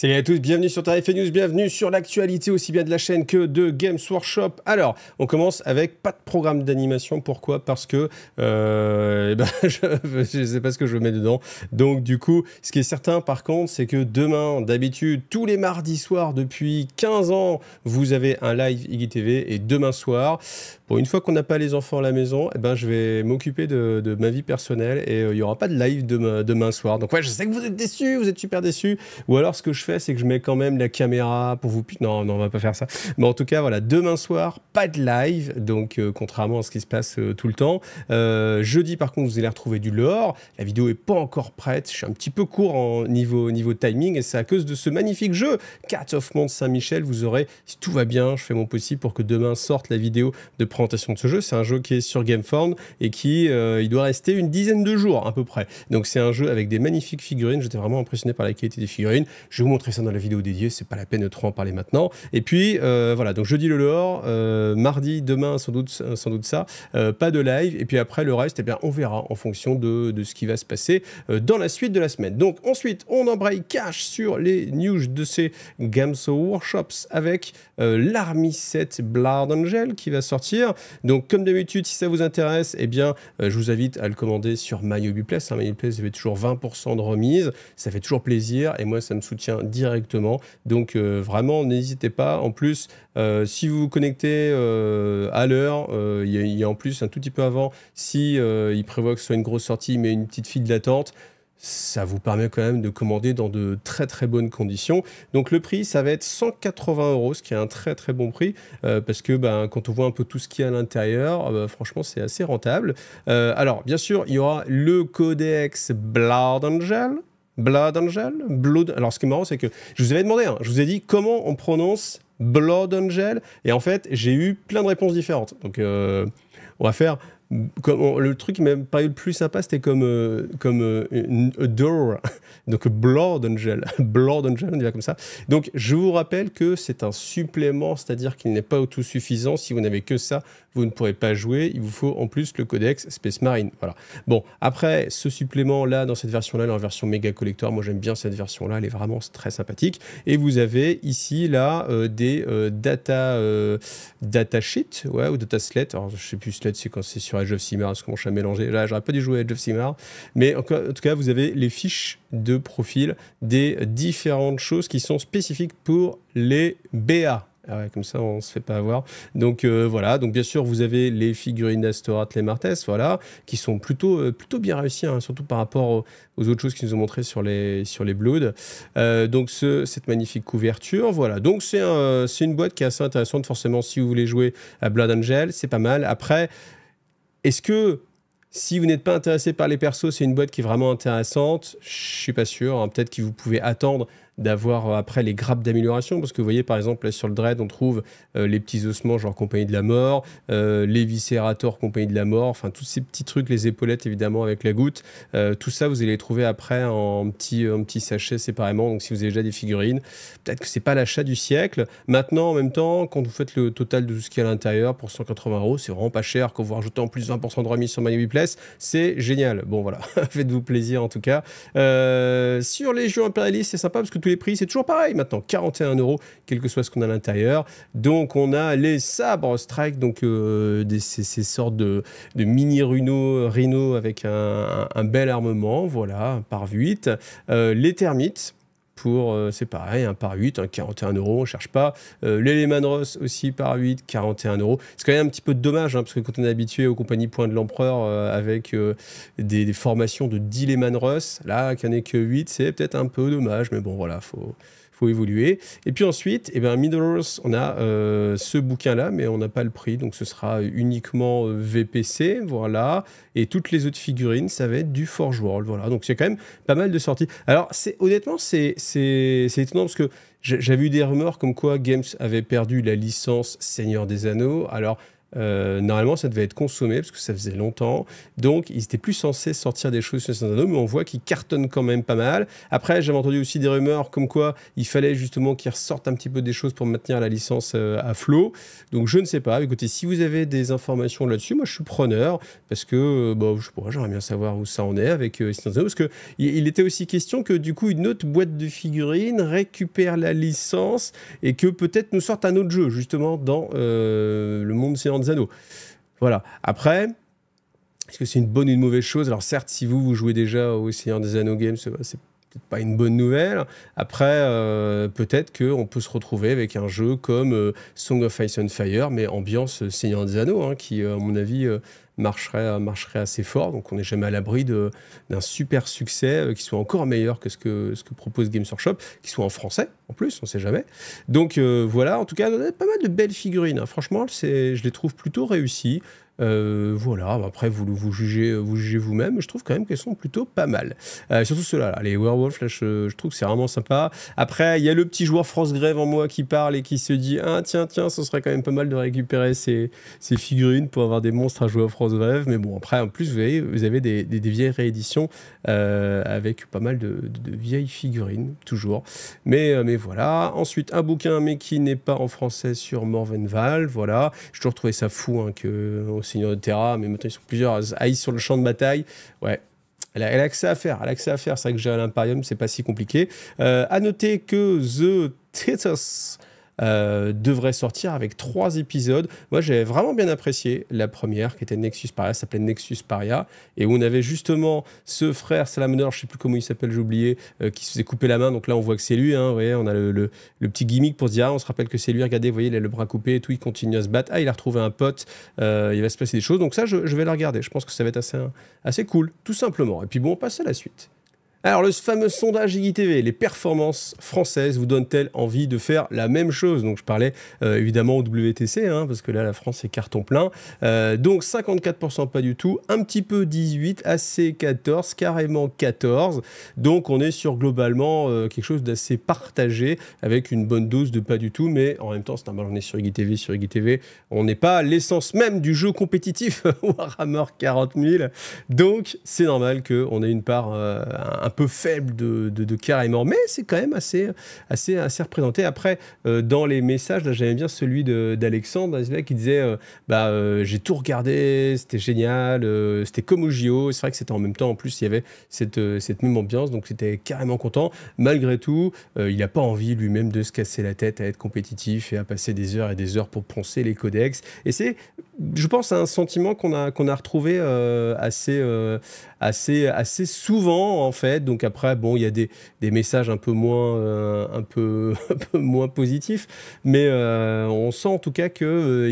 Salut à tous, bienvenue sur Tarif News, bienvenue sur l'actualité aussi bien de la chaîne que de Games Workshop. Alors, on commence avec pas de programme d'animation. Pourquoi? Parce que je ne sais pas ce que je mets dedans. Donc du coup, ce qui est certain par contre, c'est que demain, d'habitude, tous les mardis soirs depuis 15 ans, vous avez un live IGTV et demain soir, pour une fois qu'on n'a pas les enfants à la maison, je vais m'occuper de ma vie personnelle et il n'y aura pas de live demain soir. Donc ouais, je sais que vous êtes déçus, vous êtes super déçus. Ou alors ce que je fais, c'est que je mets quand même la caméra pour vous... Non, on va pas faire ça. Mais en tout cas, voilà, demain soir, pas de live, donc contrairement à ce qui se passe tout le temps. Jeudi, par contre, vous allez retrouver du lore. La vidéo est pas encore prête. Je suis un petit peu court en niveau timing et c'est à cause de ce magnifique jeu, Cat of Mont Saint-Michel. Vous aurez, si tout va bien, je fais mon possible pour que demain sorte la vidéo de présentation de ce jeu. C'est un jeu qui est sur Gameform et qui, il doit rester une dizaine de jours à peu près. Donc c'est un jeu avec des magnifiques figurines. J'étais vraiment impressionné par la qualité des figurines. Je vais vous montrer ça dans la vidéo dédiée, c'est pas la peine de trop en parler maintenant. Et puis voilà, donc jeudi le lore, mardi, demain sans doute ça, pas de live. Et puis après le reste, on verra en fonction de ce qui va se passer dans la suite de la semaine. Donc ensuite, on embraye cash sur les news de ces Games Workshops avec l'Army 7 Blood Angel qui va sortir. Donc comme d'habitude, si ça vous intéresse, je vous invite à le commander sur MyUbiPlace. MyUbiPlace, vous avez toujours 20% de remise, ça fait toujours plaisir et moi ça me soutient directement. Donc vraiment, n'hésitez pas. En plus, si vous vous connectez à l'heure, il y a en plus un tout petit peu avant, si il prévoit que ce soit une grosse sortie mais une petite file d'attente, ça vous permet quand même de commander dans de très très bonnes conditions. Donc le prix, ça va être 180 €, ce qui est un très très bon prix, parce que quand on voit un peu tout ce qu'il y a à l'intérieur, franchement c'est assez rentable. Alors bien sûr, il y aura le codex Blood Angel. Alors ce qui est marrant, c'est que je vous avais demandé, je vous ai dit comment on prononce Blood Angel, et en fait j'ai eu plein de réponses différentes. Donc on va faire... le truc qui m'a paru le plus sympa, c'était comme une door. Donc Blood Angel. Blood Angel, on y va comme ça. Donc je vous rappelle que c'est un supplément, c'est-à-dire qu'il n'est pas autosuffisant. Si vous n'avez que ça, vous ne pourrez pas jouer. Il vous faut en plus le codex Space Marine. Voilà. Bon, après, ce supplément-là, dans cette version-là, en version méga collector, moi j'aime bien cette version-là, elle est vraiment très sympathique. Et vous avez ici, là, des data sheet, ou data slate. Alors je sais plus, slate, c'est quand c'est sur Age of Sigmar, ce qu'on a mélangé. Là, j'aurais pas dû jouer à Age of Sigmar. Mais en tout cas, vous avez les fiches de profil des différentes choses qui sont spécifiques pour les BA. Ah ouais, comme ça, on ne se fait pas avoir. Donc voilà, donc bien sûr, vous avez les figurines d'Astorat, les Martes, voilà, qui sont plutôt bien réussies, surtout par rapport aux autres choses qu'ils nous ont montrées sur les Blood. Donc cette magnifique couverture, voilà. Donc c'est une boîte qui est assez intéressante, forcément, si vous voulez jouer à Blood Angel, c'est pas mal. Après, est-ce que si vous n'êtes pas intéressé par les persos, c'est une boîte qui est vraiment intéressante? Je suis pas sûr. Peut-être que vous pouvez attendre d'avoir après les grappes d'amélioration, parce que vous voyez par exemple là sur le Dread on trouve les petits ossements genre Compagnie de la Mort, les Viscérators Compagnie de la Mort, enfin tous ces petits trucs, les épaulettes évidemment avec la goutte, tout ça vous allez les trouver après en petit sachet séparément. Donc si vous avez déjà des figurines, peut-être que c'est pas l'achat du siècle. Maintenant en même temps, quand vous faites le total de tout ce qu'il y a à l'intérieur pour 180 €, c'est vraiment pas cher. Quand vous rajoutez en plus 20% de remise sur MyUbiPlace, c'est génial. Bon voilà, faites-vous plaisir en tout cas. Sur les jeux impérialistes, c'est sympa parce que tous les prix, c'est toujours pareil maintenant, 41 €, quel que soit ce qu'on a à l'intérieur. Donc on a les sabres Strike, donc ces sortes de mini rhino avec un bel armement, voilà, un par 8. Les termites, c'est pareil, un par 8, 41 €, on ne cherche pas. Les Lehman Ross aussi par 8, 41 €. C'est quand même un petit peu dommage, parce que quand on est habitué aux compagnies Point de l'Empereur avec des formations de 10 Lehman Ross, là, qu'il n'y en ait que 8, c'est peut-être un peu dommage, mais bon, voilà, faut évoluer. Et puis ensuite, Middle Earth, on a ce bouquin-là, mais on n'a pas le prix, donc ce sera uniquement VPC, voilà. Et toutes les autres figurines, ça va être du Forge World, voilà. Donc il y a quand même pas mal de sorties. Alors, honnêtement, c'est étonnant, parce que j'avais eu des rumeurs comme quoi Games avait perdu la licence Seigneur des Anneaux. Alors, Normalement, ça devait être consommé parce que ça faisait longtemps. Donc, ils étaient plus censés sortir des choses sur Seigneur des Anneaux, mais on voit qu'ils cartonnent quand même pas mal. Après, j'avais entendu aussi des rumeurs comme quoi il fallait justement qu'ils ressortent un petit peu des choses pour maintenir la licence à flot. Donc, je ne sais pas. Écoutez, si vous avez des informations là-dessus, moi, je suis preneur parce que, je sais pas, j'aimerais bien savoir où ça en est avec Seigneur des Anneaux, parce que il était aussi question que du coup, une autre boîte de figurines récupère la licence et que peut-être nous sorte un autre jeu, justement, dans le monde Seigneur des Anneaux. Voilà. Après, est-ce que c'est une bonne ou une mauvaise chose? Alors certes, si vous jouez déjà au Seigneur des Anneaux Games, c'est peut-être pas une bonne nouvelle. Après, peut-être qu'on peut se retrouver avec un jeu comme Song of Ice and Fire, mais ambiance Seigneur des Anneaux, hein, qui, à mon avis, marcherait assez fort. Donc on n'est jamais à l'abri d'un super succès qui soit encore meilleur que ce que propose Games Workshop, qui soit en français en plus, on ne sait jamais. Donc voilà, en tout cas, on a pas mal de belles figurines, hein. Franchement, je les trouve plutôt réussies. Voilà, après vous jugez vous-même, je trouve quand même qu'elles sont plutôt pas mal. Surtout ceux-là, là, les Werewolf, là, je trouve que c'est vraiment sympa. Après, il y a le petit joueur France Grève en moi qui parle et qui se dit « Ah tiens, ce serait quand même pas mal de récupérer ces figurines pour avoir des monstres à jouer au France Grève. » Mais bon, après, en plus, vous avez des vieilles rééditions avec pas mal de vieilles figurines, toujours. Mais voilà. Ensuite, un bouquin, mais qui n'est pas en français, sur Morvenval, voilà. J'ai toujours trouvé ça fou, hein, que Seigneur de Terra, mais maintenant ils sont plusieurs haïs sur le champ de bataille. Ouais, elle a que ça à faire. C'est vrai que j'ai à l'Imperium, c'est pas si compliqué. À noter que The Thetos devrait sortir avec 3 épisodes. Moi, j'avais vraiment bien apprécié la première, qui était Nexus Paria, ça s'appelait Nexus Paria, et où on avait justement ce frère Salamanor, je sais plus comment il s'appelle, j'ai oublié, qui se faisait couper la main. Donc là, on voit que c'est lui, hein, vous voyez, on a le petit gimmick pour se dire, ah, on se rappelle que c'est lui, regardez, vous voyez, il a le bras coupé et tout, il continue à se battre. Ah, il a retrouvé un pote, il va se passer des choses. Donc ça, je vais le regarder. Je pense que ça va être assez cool, tout simplement. Et puis bon, on passe à la suite. Alors, le fameux sondage IGTV, les performances françaises vous donnent-elles envie de faire la même chose? Donc, je parlais évidemment au WTC, hein, parce que là, la France est carton plein. Donc, 54% pas du tout, un petit peu 18%, assez 14%, carrément 14%. Donc, on est sur globalement quelque chose d'assez partagé, avec une bonne dose de pas du tout, mais en même temps, c'est normal, on est sur IGTV. Sur IGTV, on n'est pas à l'essence même du jeu compétitif Warhammer 40 000. Donc, c'est normal qu'on ait une part un peu faible de carrément, mais c'est quand même assez représenté. Après, dans les messages, là, j'aimais bien celui d'Alexandre qui disait j'ai tout regardé, c'était génial, c'était comme au JO. C'est vrai que c'était en même temps, en plus, il y avait cette même ambiance, donc c'était carrément content. Malgré tout, il n'a pas envie lui-même de se casser la tête à être compétitif et à passer des heures et des heures pour poncer les codex. Et c'est, je pense, un sentiment qu'on a retrouvé assez souvent, en fait. Donc après, bon, il y a des messages un peu moins positifs, mais on sent en tout cas que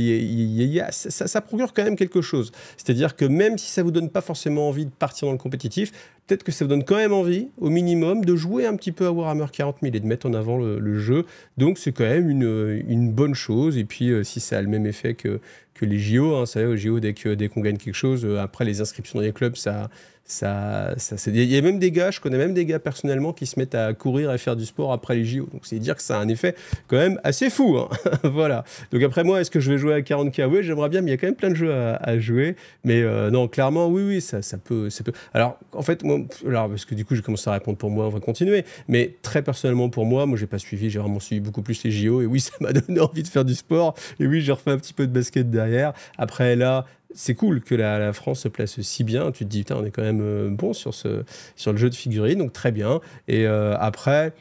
ça procure quand même quelque chose. C'est-à-dire que même si ça vous donne pas forcément envie de partir dans le compétitif, peut-être que ça vous donne quand même envie, au minimum, de jouer un petit peu à Warhammer 40 000 et de mettre en avant le jeu. Donc c'est quand même une bonne chose. Et puis si ça a le même effet que les JO, hein, vous savez, aux JO, dès qu'on gagne quelque chose, après les inscriptions dans les clubs, il y a même des gars, je connais même des gars personnellement qui se mettent à courir et faire du sport après les JO. Donc c'est dire que ça a un effet quand même assez fou, hein. Voilà. Donc après moi, est-ce que je vais jouer à 40K? Oui, j'aimerais bien, mais il y a quand même plein de jeux à jouer. Mais non, clairement, oui, ça peut. Alors en fait, moi, parce que du coup, j'ai commencé à répondre pour moi, on va continuer. Mais très personnellement pour moi, j'ai pas suivi, j'ai vraiment suivi beaucoup plus les JO. Et oui, ça m'a donné envie de faire du sport. Et oui, j'ai refait un petit peu de basket derrière. Après là, c'est cool que la France se place si bien. Tu te dis, putain, on est quand même bon sur le jeu de figurines, donc très bien. Et après,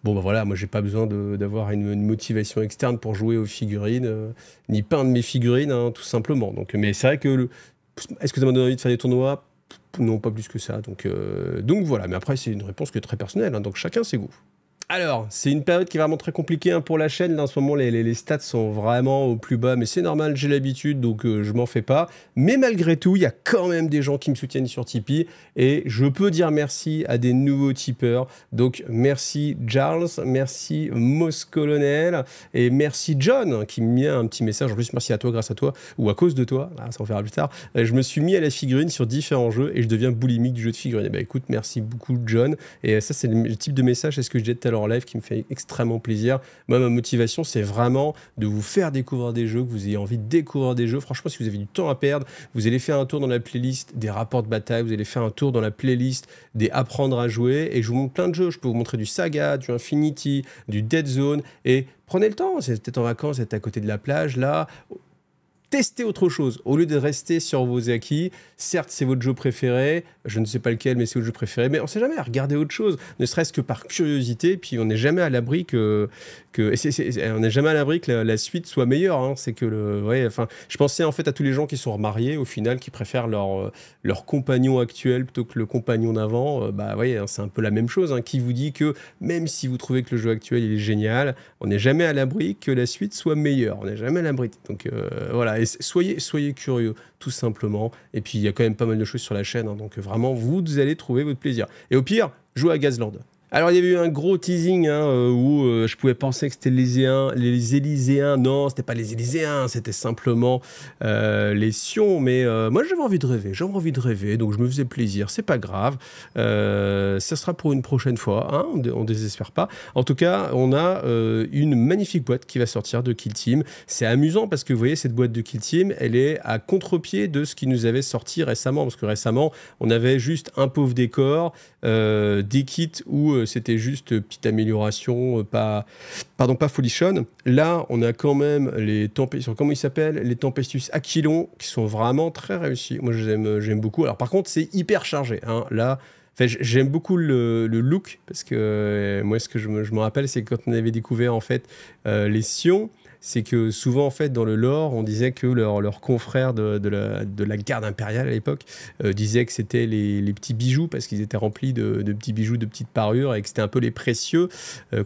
bon, voilà, moi, j'ai pas besoin d'avoir une motivation externe pour jouer aux figurines, ni peindre mes figurines, hein, tout simplement. Donc, mais c'est vrai que, est-ce que ça m'a donné envie de faire des tournois? Non, pas plus que ça. Donc voilà, mais après, c'est une réponse qui est très personnelle, hein, donc chacun ses goûts. Alors, c'est une période qui est vraiment très compliquée, hein, pour la chaîne. Là, en ce moment, les stats sont vraiment au plus bas, mais c'est normal, j'ai l'habitude, donc je m'en fais pas. Mais malgré tout, il y a quand même des gens qui me soutiennent sur Tipeee, et je peux dire merci à des nouveaux tipeurs. Donc, merci Charles, merci Moscolonel, et merci John, qui me met un petit message. En plus, merci à toi, grâce à toi, ou à cause de toi, ça on verra plus tard. Je me suis mis à la figurine sur différents jeux, et je deviens boulimique du jeu de figurine. Et bah écoute, merci beaucoup John. Et ça, c'est le type de message, c'est ce que je disais tout à l'heure leur live qui me fait extrêmement plaisir. Moi, ma motivation, c'est vraiment de vous faire découvrir des jeux, que vous ayez envie de découvrir des jeux. Franchement, si vous avez du temps à perdre, vous allez faire un tour dans la playlist des rapports de bataille, vous allez faire un tour dans la playlist des apprendre à jouer, et je vous montre plein de jeux. Je peux vous montrer du Saga, du Infinity, du Dead Zone, et prenez le temps. C'est peut-être en vacances, vous êtes à côté de la plage, là. Testez autre chose, au lieu de rester sur vos acquis. Certes, c'est votre jeu préféré, je ne sais pas lequel, mais c'est votre jeu préféré, mais on ne sait jamais, regardez autre chose, ne serait-ce que par curiosité, puis on n'est jamais à l'abri on n'est jamais à l'abri que la suite soit meilleure, hein. C'est que je pensais en fait à tous les gens qui sont remariés, au final, qui préfèrent leur compagnon actuel plutôt que le compagnon d'avant. C'est un peu la même chose, hein. Qui vous dit que même si vous trouvez que le jeu actuel il est génial, on n'est jamais à l'abri que la suite soit meilleure, on n'est jamais à l'abri. Donc voilà, et soyez curieux, tout simplement. Et puis il y a quand même pas mal de choses sur la chaîne, hein, donc vraiment vous allez trouver votre plaisir. Et au pire, jouez à Gazland. Alors, il y avait eu un gros teasing où je pouvais penser que c'était les Élyséens. Non, c'était pas les Élyséens, c'était simplement les Sions. Mais moi, j'avais envie de rêver, donc je me faisais plaisir. C'est pas grave. Ça sera pour une prochaine fois, hein, on désespère pas. En tout cas, on a une magnifique boîte qui va sortir de Kill Team. C'est amusant parce que vous voyez, cette boîte de Kill Team, elle est à contre-pied de ce qui nous avait sorti récemment. Parce que récemment, on avait juste un pauvre décor, des kits où c'était juste petite amélioration, pas folichonne. Là, on a quand même les comment ils s'appellent, les Tempestus Aquilon, qui sont vraiment très réussis. Moi, j'aime beaucoup. Alors, par contre, c'est hyper chargé, hein. Là, j'aime beaucoup le look, parce que moi, ce que je me rappelle, c'est que quand on avait découvert en fait les Sions, c'est que souvent, en fait, dans le lore, on disait que leurs confrères de la garde impériale à l'époque disaient que c'était les petits bijoux, parce qu'ils étaient remplis de petits bijoux, de petites parures, et que c'était un peu les précieux,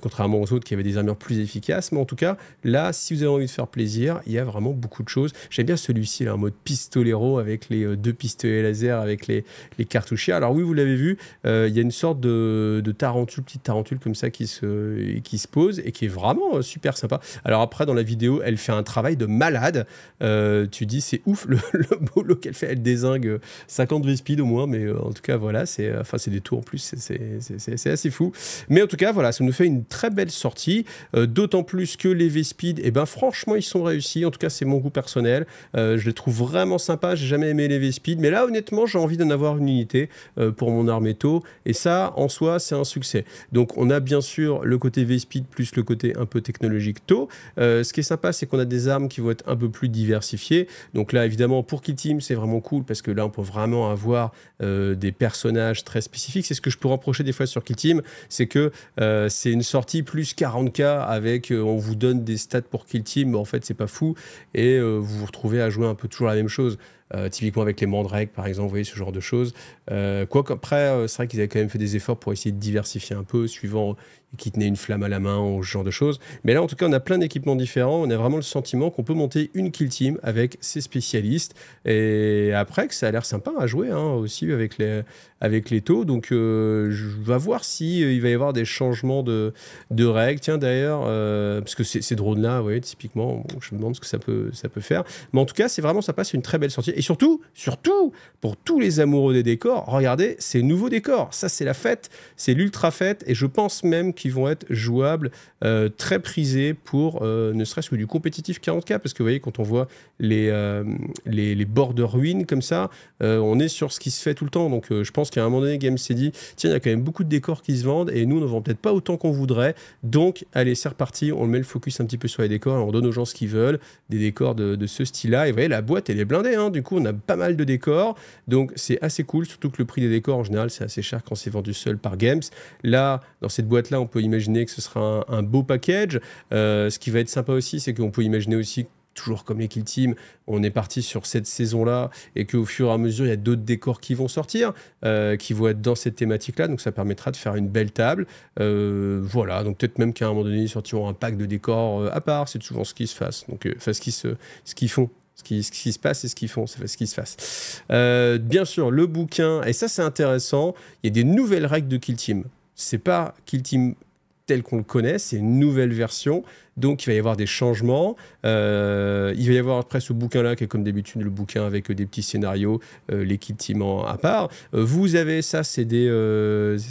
contrairement aux autres qui avaient des armures plus efficaces. Mais en tout cas, là, si vous avez envie de faire plaisir, il y a vraiment beaucoup de choses. J'aime bien celui-ci, là, en mode pistolero, avec les deux pistolets laser, avec les cartouchiers. Alors oui, vous l'avez vu, il y a une sorte de tarentule, petite tarentule comme ça qui se pose, et qui est vraiment super sympa. Alors après, dans la vidéo, elle fait un travail de malade. Tu dis, c'est ouf le boulot qu'elle fait. Elle dézingue 50 V-Speed au moins, mais en tout cas, voilà, c'est des tours en plus, c'est assez fou. Mais en tout cas, voilà, ça nous fait une très belle sortie, d'autant plus que les V-Speed, franchement, ils sont réussis. En tout cas, c'est mon goût personnel. Je les trouve vraiment sympas. J'ai jamais aimé les V-Speed, mais là, honnêtement, j'ai envie d'en avoir une unité pour mon Arméto, et ça, en soi, c'est un succès. Donc, on a bien sûr le côté V-Speed plus le côté un peu technologique tôt. Ce qui est sympa, c'est qu'on a des armes qui vont être un peu plus diversifiées. Donc là, évidemment, pour Kill Team, c'est vraiment cool parce que là, on peut vraiment avoir des personnages très spécifiques. C'est ce que je peux reprocher des fois sur Kill Team, c'est que c'est une sortie plus 40K avec on vous donne des stats pour Kill Team, mais en fait, c'est pas fou. Et vous vous retrouvez à jouer un peu toujours la même chose. Typiquement avec les mandrakes, par exemple, vous voyez ce genre de choses. Quoiqu'après, c'est vrai qu'ils avaient quand même fait des efforts pour essayer de diversifier un peu, suivant qui tenait une flamme à la main ou ce genre de choses. Mais là, en tout cas, on a plein d'équipements différents. On a vraiment le sentiment qu'on peut monter une kill team avec ses spécialistes. Et après, que ça a l'air sympa à jouer, hein, aussi avec les taux. Donc, je vais voir si il va y avoir des changements de règles. Tiens, d'ailleurs, parce que ces drones-là, ouais, typiquement, je me demande ce que ça peut faire. Mais en tout cas, c'est vraiment sympa. C'est une très belle sortie. Et surtout, pour tous les amoureux des décors, regardez ces nouveaux décors. Ça, c'est la fête. C'est l'ultra fête. Et je pense même qui vont être jouables, très prisés pour ne serait-ce que du compétitif 40K, parce que vous voyez, quand on voit les bords de ruines comme ça, on est sur ce qui se fait tout le temps. Donc je pense qu'à un moment donné, Game s'est dit, tiens, il y a quand même beaucoup de décors qui se vendent, et nous, on ne vend peut-être pas autant qu'on voudrait, donc allez, c'est reparti, on met le focus un petit peu sur les décors, et on donne aux gens ce qu'ils veulent, des décors de ce style-là, et vous voyez, la boîte, elle est blindée, hein. Du coup, on a pas mal de décors, donc c'est assez cool, surtout que le prix des décors, en général, c'est assez cher quand c'est vendu seul par Games. Là, dans cette boîte-là, on peut imaginer que ce sera un beau package. Ce qui va être sympa aussi, c'est qu'on peut imaginer aussi, toujours comme les Kill Team, on est parti sur cette saison-là, et qu'au fur et à mesure, il y a d'autres décors qui vont sortir, qui vont être dans cette thématique-là, donc ça permettra de faire une belle table. Voilà, donc peut-être même qu'à un moment donné, ils sortiront un pack de décors à part, c'est souvent ce qui se fasse, donc ce qu'ils font. Ce qui se passe et ce qu'ils font, c'est ce qui se passe. Bien sûr, le bouquin, et ça c'est intéressant, il y a des nouvelles règles de Kill Team. C'est pas Kill Team tel qu'on le connaît, c'est une nouvelle version. donc il va y avoir des changements. Il va y avoir après ce bouquin-là, qui est comme d'habitude le bouquin avec des petits scénarios, les kits team à part. Vous avez ça, c'est des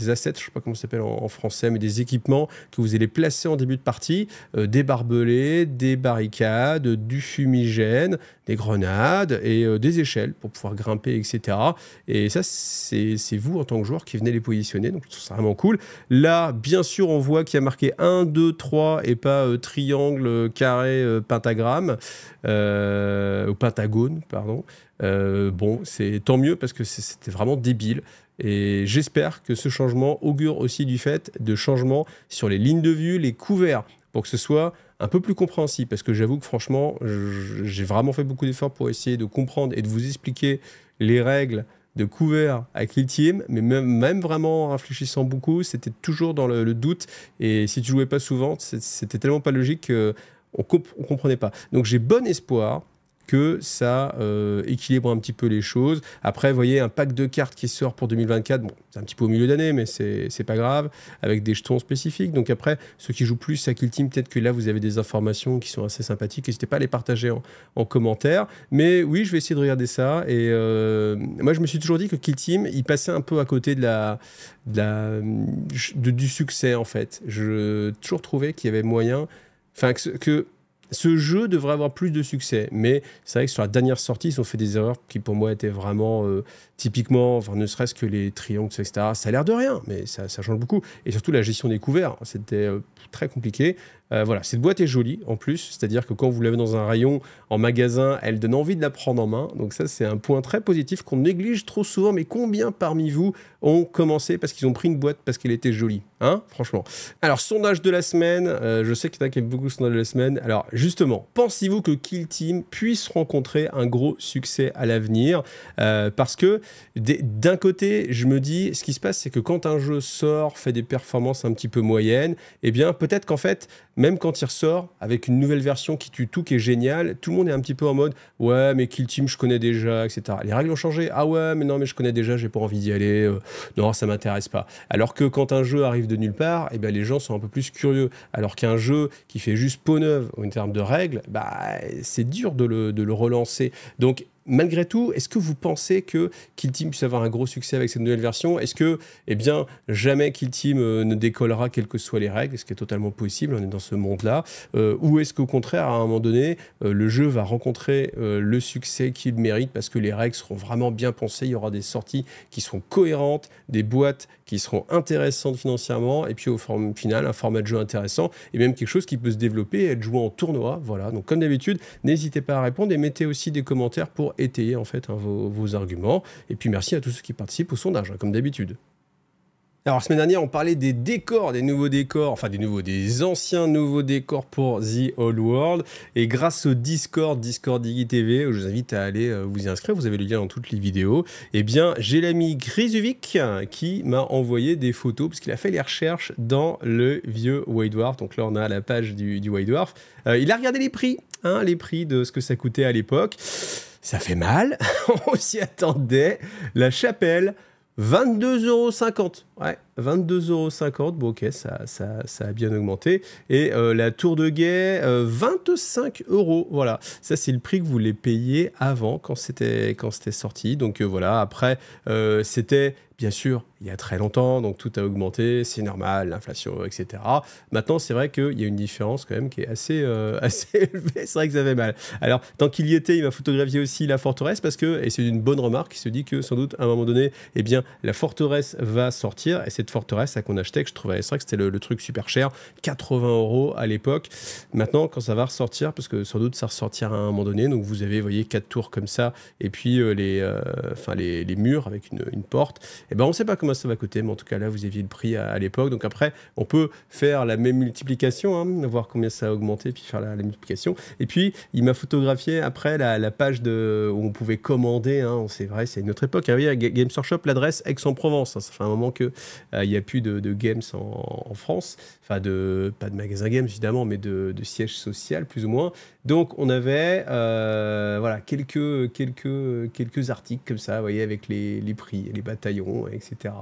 assets, je ne sais pas comment ça s'appelle en français, mais des équipements que vous allez placer en début de partie, des barbelés, des barricades, du fumigène, des grenades et des échelles pour pouvoir grimper, etc. Et ça, c'est vous en tant que joueur qui venez les positionner, donc c'est vraiment cool. Là, bien sûr, on voit qu'il y a marqué 1, 2, 3 et pas triangle, carré, pentagramme, ou pentagone, pardon. Bon, c'est tant mieux parce que c'était vraiment débile. Et j'espère que ce changement augure aussi du fait de changements sur les lignes de vue, les couverts, pour que ce soit un peu plus compréhensible. Parce que j'avoue que franchement, j'ai vraiment fait beaucoup d'efforts pour essayer de comprendre et de vous expliquer les règles de couvert à Kill Team, mais même vraiment en réfléchissant beaucoup, c'était toujours dans le doute. Et si tu jouais pas souvent, c'était tellement pas logique qu'on comprenait pas. Donc j'ai bon espoir que ça équilibre un petit peu les choses. Après, vous voyez, un pack de cartes qui sort pour 2024, bon, c'est un petit peu au milieu d'année, mais c'est pas grave, avec des jetons spécifiques. Donc après, ceux qui jouent plus à Kill Team, peut-être que là, vous avez des informations qui sont assez sympathiques. N'hésitez pas à les partager en commentaire. Mais oui, je vais essayer de regarder ça. Et moi, je me suis toujours dit que Kill Team, il passait un peu à côté du succès, en fait. Je toujours trouvé qu'il y avait moyen... Enfin, que ce jeu devrait avoir plus de succès, mais c'est vrai que sur la dernière sortie, ils ont fait des erreurs qui pour moi étaient vraiment typiquement, enfin, ne serait-ce que les triangles, etc. Ça a l'air de rien, mais ça change beaucoup. Et surtout la gestion des couverts, c'était très compliqué. Voilà, cette boîte est jolie en plus, c'est-à-dire que quand vous l'avez dans un rayon en magasin, elle donne envie de la prendre en main. Donc ça, c'est un point très positif qu'on néglige trop souvent. Mais combien parmi vous ont commencé parce qu'ils ont pris une boîte parce qu'elle était jolie, hein, franchement. Alors, sondage de la semaine, je sais qu'il y en a qui aiment beaucoup le sondage de la semaine. Alors, justement, pensez-vous que Kill Team puisse rencontrer un gros succès à l'avenir? Parce que d'un côté, je me dis, ce qui se passe, c'est que quand un jeu sort, fait des performances un petit peu moyennes, eh bien, peut-être qu'en fait, même quand il ressort avec une nouvelle version qui tue tout, qui est géniale, tout le monde est un petit peu en mode « Ouais, mais Kill Team, je connais déjà, etc. » Les règles ont changé. « Ah ouais, mais non, mais je connais déjà, j'ai pas envie d'y aller. Non, ça m'intéresse pas. » Alors que quand un jeu arrive de nulle part, eh ben, les gens sont un peu plus curieux. Alors qu'un jeu qui fait juste peau neuve en termes de règles, bah, c'est dur de le relancer. Donc, malgré tout, est-ce que vous pensez que Kill Team puisse avoir un gros succès avec cette nouvelle version? Est-ce que, eh bien, jamais Kill Team ne décollera, quelles que soient les règles, ce qui est totalement possible, on est dans ce monde-là, ou est-ce qu'au contraire, à un moment donné, le jeu va rencontrer le succès qu'il mérite parce que les règles seront vraiment bien pensées, il y aura des sorties qui seront cohérentes, des boîtes qui seront intéressantes financièrement, et puis au final, un format de jeu intéressant, et même quelque chose qui peut se développer et être joué en tournoi. Voilà, donc comme d'habitude, n'hésitez pas à répondre et mettez aussi des commentaires pour étayer en fait vos arguments. Et puis merci à tous ceux qui participent au sondage, comme d'habitude. Alors, la semaine dernière, on parlait des décors, des nouveaux décors, enfin des anciens nouveaux décors pour The Old World. Et grâce au Discord IGTV, je vous invite à aller vous y inscrire, vous avez le lien dans toutes les vidéos, eh bien, j'ai l'ami Grizuvic qui m'a envoyé des photos, parce qu'il a fait les recherches dans le vieux White Dwarf. Donc là, on a la page du White Dwarf. Il a regardé les prix de ce que ça coûtait à l'époque. Ça fait mal, on s'y attendait. La chapelle, 22,50 €. Ouais, 22,50 €. Bon, ok, ça a bien augmenté. Et la tour de guet, 25 €. Voilà, ça c'est le prix que vous les payiez avant, quand c'était sorti. Donc voilà, après, c'était bien sûr il y a très longtemps, donc tout a augmenté, c'est normal, l'inflation, etc. Maintenant, c'est vrai qu'il y a une différence quand même qui est assez élevée. C'est vrai que ça fait mal. Alors, tant qu'il y était, il m'a photographié aussi la forteresse parce que, et c'est une bonne remarque, il se dit que sans doute à un moment donné, eh bien, la forteresse va sortir. Et cette forteresse, ça qu'on achetait, que je trouvais, c'est vrai que c'était le truc super cher, 80 € à l'époque. Maintenant, quand ça va ressortir, parce que sans doute ça ressortira à un moment donné, donc vous avez, vous voyez, 4 tours comme ça, et puis les murs avec une porte. Et ben, on ne sait pas comment ça va coûter, mais en tout cas là, vous aviez le prix à l'époque. Donc après, on peut faire la même multiplication, voir combien ça a augmenté, puis faire la multiplication. Et puis, il m'a photographié après la page où on pouvait commander. C'est vrai, c'est une autre époque. Hein, Games Workshop, l'adresse Aix-en-Provence. Ça fait un moment que il n'y a plus de games en France, enfin pas de magasin games évidemment, mais de siège social plus ou moins. Donc on avait voilà, quelques articles comme ça, vous voyez, avec les prix, les bataillons, etc.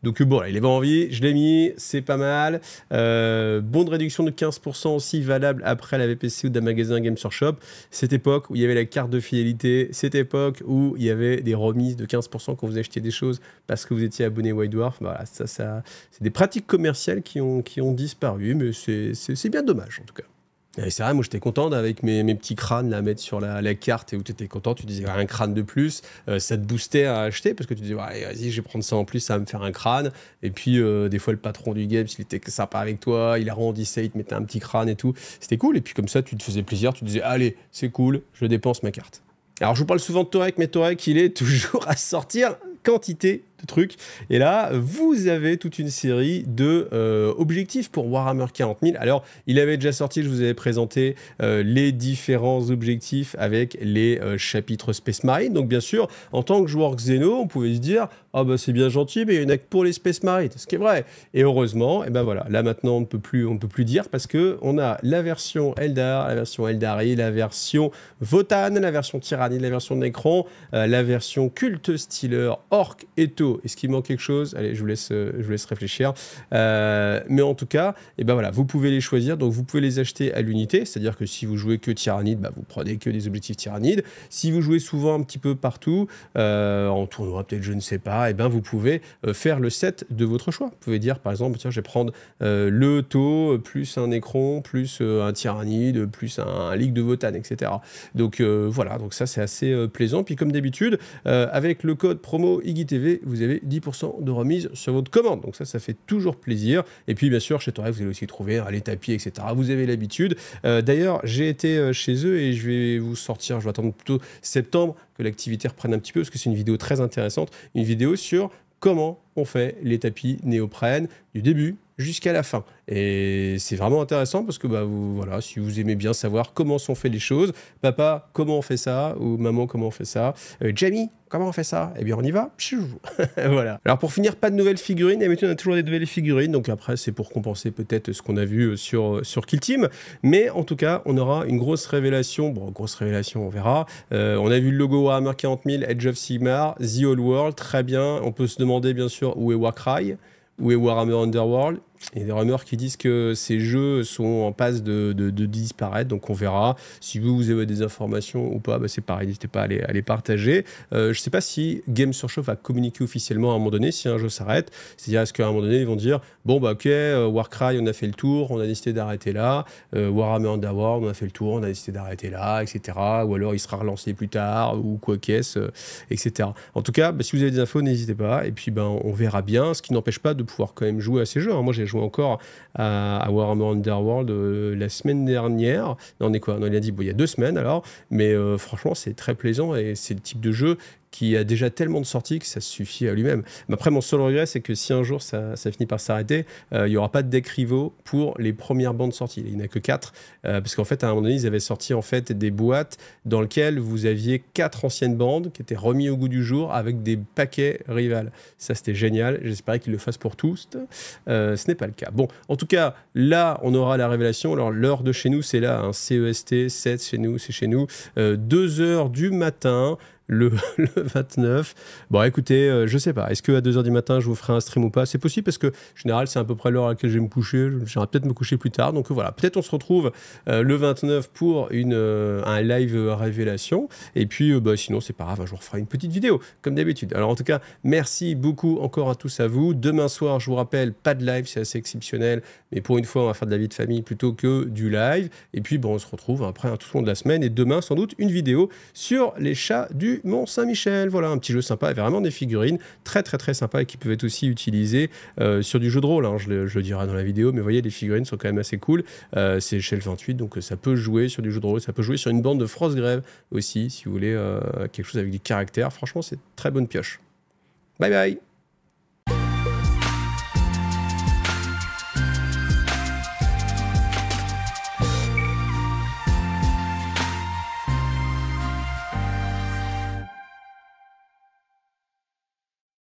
Donc bon, il avait envie, je l'ai mis, c'est pas mal. Bon de réduction de 15% aussi valable après la VPC ou d'un magasin Game sur Shop. Cette époque où il y avait la carte de fidélité, cette époque où il y avait des remises de 15% quand vous achetiez des choses parce que vous étiez abonné White Dwarf. Voilà, ça c'est des pratiques commerciales qui ont disparu, mais c'est bien dommage en tout cas. Et c'est vrai, moi j'étais content avec mes petits crânes là, à mettre sur la carte et où tu étais content, tu disais un crâne de plus, ça te boostait à acheter parce que tu disais ouais, vas-y, je vais prendre ça en plus, ça va me faire un crâne. Et puis des fois le patron du game, s'il était sympa avec toi, il arrondissait, il te mettait un petit crâne et tout, c'était cool. Et puis comme ça, tu te faisais plaisir, tu disais allez, c'est cool, je dépense ma carte. Alors je vous parle souvent de Torek, mais Torek il est toujours à sortir quantité de trucs. Et là, vous avez toute une série de objectifs pour Warhammer 40 000. Alors, il avait déjà sorti, je vous avais présenté les différents objectifs avec les chapitres Space Marine. Donc, bien sûr, en tant que joueur Xeno, on pouvait se dire « Ah bah c'est bien gentil, mais il n'y en a que pour les Space Marine. » Ce qui est vrai. Et heureusement, et ben voilà, là maintenant, on ne peut plus dire parce qu'on a la version Eldar, la version Eldari, la version Votan, la version Tyrannide, la version Necron, la version Culte Stealer, Orc, Eto. Est-ce qu'il manque quelque chose? Allez, je vous laisse réfléchir. Mais en tout cas, et ben voilà, vous pouvez les choisir. Donc, vous pouvez les acheter à l'unité. C'est-à-dire que si vous jouez que Tyrannide, bah, vous prenez que des objectifs Tyrannide. Si vous jouez souvent un petit peu partout, en tournoi peut-être, je ne sais pas, et ben vous pouvez faire le set de votre choix. Vous pouvez dire, par exemple, tiens, je vais prendre le Eto, plus un Necron, plus un Tyrannide, plus un Ligue de Votan, etc. Donc, voilà. Donc, ça, c'est assez plaisant. Puis, comme d'habitude, avec le code promo IGTV, vous avez 10% de remise sur votre commande. Donc ça fait toujours plaisir. Et puis, bien sûr, chez Torek, vous allez aussi trouver les tapis, etc. Vous avez l'habitude. D'ailleurs, j'ai été chez eux et je vais vous sortir, je vais attendre plutôt septembre que l'activité reprenne un petit peu parce que c'est une vidéo très intéressante. Une vidéo sur comment on fait les tapis néoprène du début jusqu'à la fin. Et c'est vraiment intéressant parce que bah, voilà, si vous aimez bien savoir comment sont faites les choses, papa, comment on fait ça, ou maman, comment on fait ça, Jamie, comment on fait ça, eh bien on y va. Voilà. Alors pour finir, pas de nouvelles figurines. D'habitude, on a toujours des nouvelles figurines, donc après c'est pour compenser peut-être ce qu'on a vu sur Kill Team. Mais en tout cas, on aura une grosse révélation. Bon, grosse révélation, on verra. On a vu le logo Warhammer 40 000, Edge of Sigmar, The Old World, très bien. On peut se demander bien sûr où est Warcry, où est Warhammer Underworld. Il y a des rumeurs qui disent que ces jeux sont en passe de disparaître, donc on verra. Si vous avez des informations ou pas, bah c'est pareil, n'hésitez pas à les partager. Je ne sais pas si Game sur Show va communiquer officiellement à un moment donné si un jeu s'arrête. C'est-à-dire, est-ce qu'à un moment donné, ils vont dire bon, bah ok, Warcry, on a fait le tour, on a décidé d'arrêter là. Warhammer Underworld, on a fait le tour, on a décidé d'arrêter là, etc. Ou alors il sera relancé plus tard, ou quoi qu'est-ce, etc. En tout cas, bah, si vous avez des infos, n'hésitez pas. Et puis, ben, on verra bien, ce qui n'empêche pas de pouvoir quand même jouer à ces jeux. Moi, j'ai joué encore à Warhammer Underworld la semaine dernière. Non, on est quoi? Non, il a dit, bon, il y a 2 semaines alors, mais franchement, c'est très plaisant et c'est le type de jeu qui a déjà tellement de sorties que ça suffit à lui-même. Mais après, mon seul regret, c'est que si un jour ça finit par s'arrêter, il n'y aura pas de deck rivaux pour les premières bandes sorties. Il n'y en a que 4, parce qu'en fait, à un moment donné, ils avaient sorti en fait des boîtes dans lesquelles vous aviez 4 anciennes bandes qui étaient remises au goût du jour avec des paquets rivales. Ça, c'était génial. J'espérais qu'ils le fassent pour tous. Ce n'est pas le cas. Bon, en tout cas, là, on aura la révélation. Alors, l'heure de chez nous, c'est là, hein, CEST, 7 chez nous, c'est chez nous. 2h du matin. Le 29. Bon, écoutez, je sais pas. Est-ce qu'à 2h du matin, je vous ferai un stream ou pas? C'est possible parce que, en général, c'est à peu près l'heure à laquelle je vais me coucher. J'aimerais peut-être me coucher plus tard. Donc voilà, peut-être on se retrouve le 29 pour un live révélation. Et puis, bah, sinon, c'est pas grave, je vous referai une petite vidéo, comme d'habitude. Alors, en tout cas, merci beaucoup encore à tous à vous. Demain soir, je vous rappelle, pas de live, c'est assez exceptionnel. Mais pour une fois, on va faire de la vie de famille plutôt que du live. Et puis, bon, on se retrouve après tout au long de la semaine. Et demain, sans doute, une vidéo sur les chats du Mont-Saint-Michel. Voilà, un petit jeu sympa, et vraiment des figurines très très très sympas et qui peuvent être aussi utilisées sur du jeu de rôle, hein, je le dirai dans la vidéo, mais vous voyez, les figurines sont quand même assez cool. C'est chez le 28, donc ça peut jouer sur du jeu de rôle, ça peut jouer sur une bande de Frostgrave aussi, si vous voulez quelque chose avec du caractère. Franchement, c'est très bonne pioche. Bye bye.